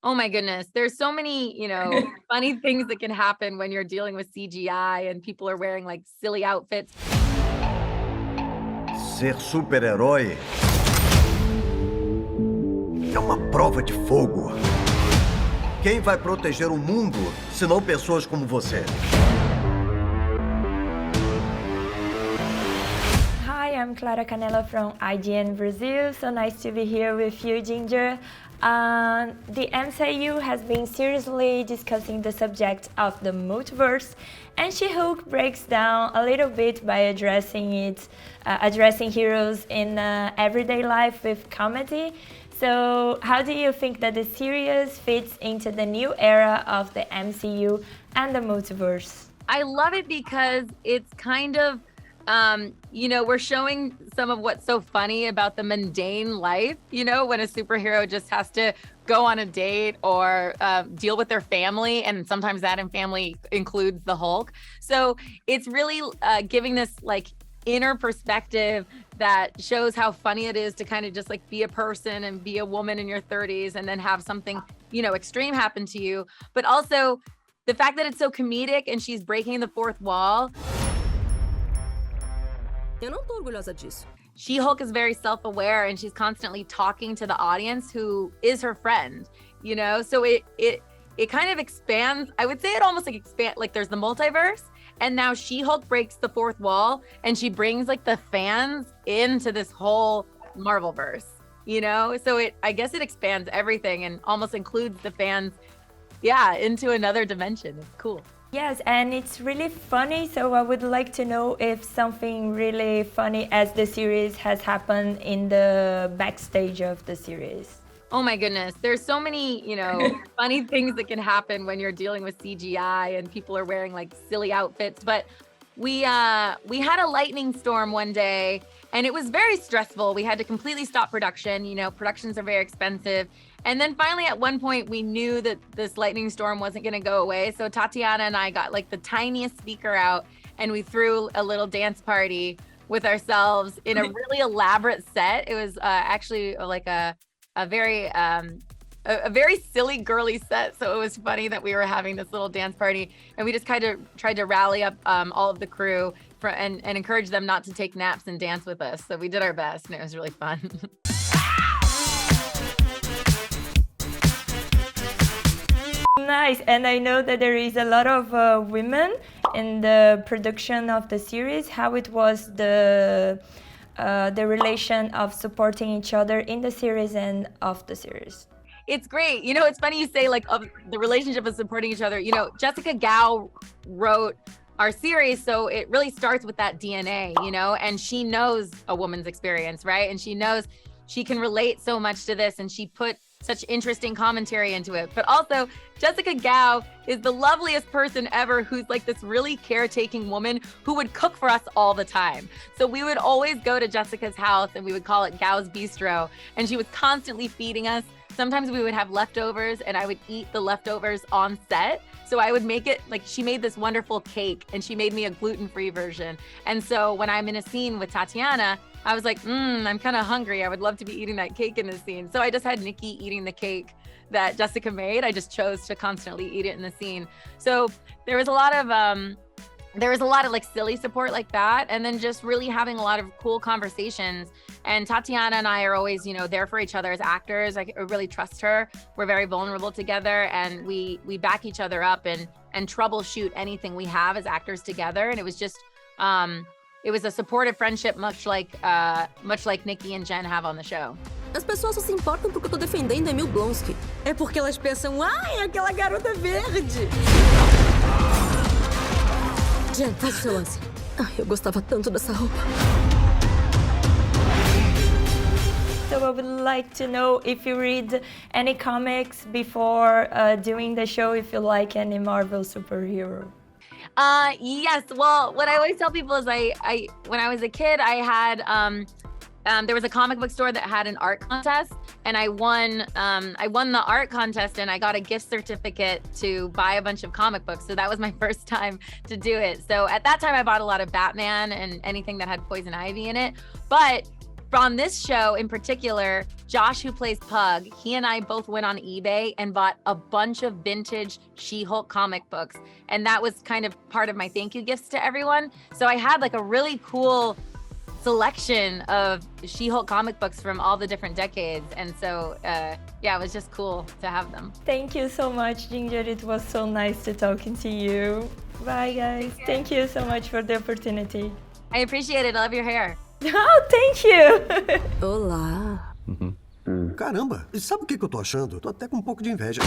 Oh my goodness. There's so many, funny things that can happen when you're dealing with CGI and people are wearing like silly outfits. Ser super-herói é uma prova de fogo. Quem vai proteger o mundo se não pessoas como você? Hi, I'm Clara Canela from IGN Brazil. So nice to be here with you, Ginger. The MCU has been seriously discussing the subject of the multiverse, and She-Hulk breaks down a little bit by addressing heroes in everyday life with comedy. So how do you think that the series fits into the new era of the MCU and the multiverse? I love it because it's kind of, we're showing some of what's so funny about the mundane life, when a superhero just has to go on a date or deal with their family. And sometimes that in family includes the Hulk. So it's really giving this like inner perspective that shows how funny it is to kind of just like be a person and be a woman in your 30s and then have something, extreme happen to you. But also the fact that it's so comedic and she's breaking the fourth wall. Eu não tô orgulhosa disso. She-Hulk is very self-aware and she's constantly talking to the audience who is her friend, So it kind of expands. I would say it almost like there's the multiverse, and now She-Hulk breaks the fourth wall and she brings like the fans into this whole Marvelverse, So I guess it expands everything and almost includes the fans, into another dimension. It's cool. Yes, and it's really funny, so I would like to know if something really funny as the series has happened in the backstage of the series. Oh my goodness. There's so many, funny things that can happen when you're dealing with CGI and people are wearing like silly outfits. But we had a lightning storm one day and it was very stressful. We had to completely stop production. Productions are very expensive. And then finally at one point we knew that this lightning storm wasn't going to go away. So Tatiana and I got like the tiniest speaker out and we threw a little dance party with ourselves in a really elaborate set. It was actually like a very silly girly set. So it was funny that we were having this little dance party and we just kind of tried to rally up all of the crew and encourage them not to take naps and dance with us. So we did our best and it was really fun. Nice, and I know that there is a lot of women in the production of the series. How it was the relation of supporting each other in the series and of the series? It's great. It's funny you say like of the relationship of supporting each other. Jessica Gao wrote our series, so it really starts with that DNA, and she knows a woman's experience, right? And she knows she can relate so much to this, and she put such interesting commentary into it. But also, Jessica Gao is the loveliest person ever who's like this really caretaking woman who would cook for us all the time. So we would always go to Jessica's house and we would call it Gao's Bistro, and she was constantly feeding us. Sometimes we would have leftovers and I would eat the leftovers on set. So I would make it, like she made this wonderful cake and she made me a gluten-free version. And so when I'm in a scene with Tatiana, I was like, I'm kind of hungry. I would love to be eating that cake in the scene. So I just had Nikki eating the cake that Jessica made. I just chose to constantly eat it in the scene. So there was a lot of like silly support like that. And then just really having a lot of cool conversations. And Tatiana and I are always, there for each other as actors. I really trust her. We're very vulnerable together and we back each other up and troubleshoot anything we have as actors together. And it was just, it was a supportive friendship, much like Nikki and Jen have on the show. As pessoas só se importam porque eu tô defendendo Emil Blonsky. É porque elas pensam, ai, aquela garota verde. Jen, faz o seu lance. Ai, eu gostava tanto dessa roupa. So I would like to know if you read any comics before doing the show, if you like any Marvel superhero. Yes. Well, what I always tell people is I when I was a kid, I had there was a comic book store that had an art contest, and I won the art contest, and I got a gift certificate to buy a bunch of comic books. So that was my first time to do it. So at that time, I bought a lot of Batman and anything that had Poison Ivy in it. But on this show in particular, Josh, who plays Pug, he and I both went on eBay and bought a bunch of vintage She-Hulk comic books. And that was kind of part of my thank you gifts to everyone. So I had like a really cool selection of She-Hulk comic books from all the different decades. And so, yeah, it was just cool to have them. Thank you so much, Ginger. It was so nice to talking to you. Bye, guys. Thank you so much for the opportunity. I appreciate it. I love your hair. Oh, thank you. Olá. Caramba, e sabe o que eu tô achando? Tô até com um pouco de inveja.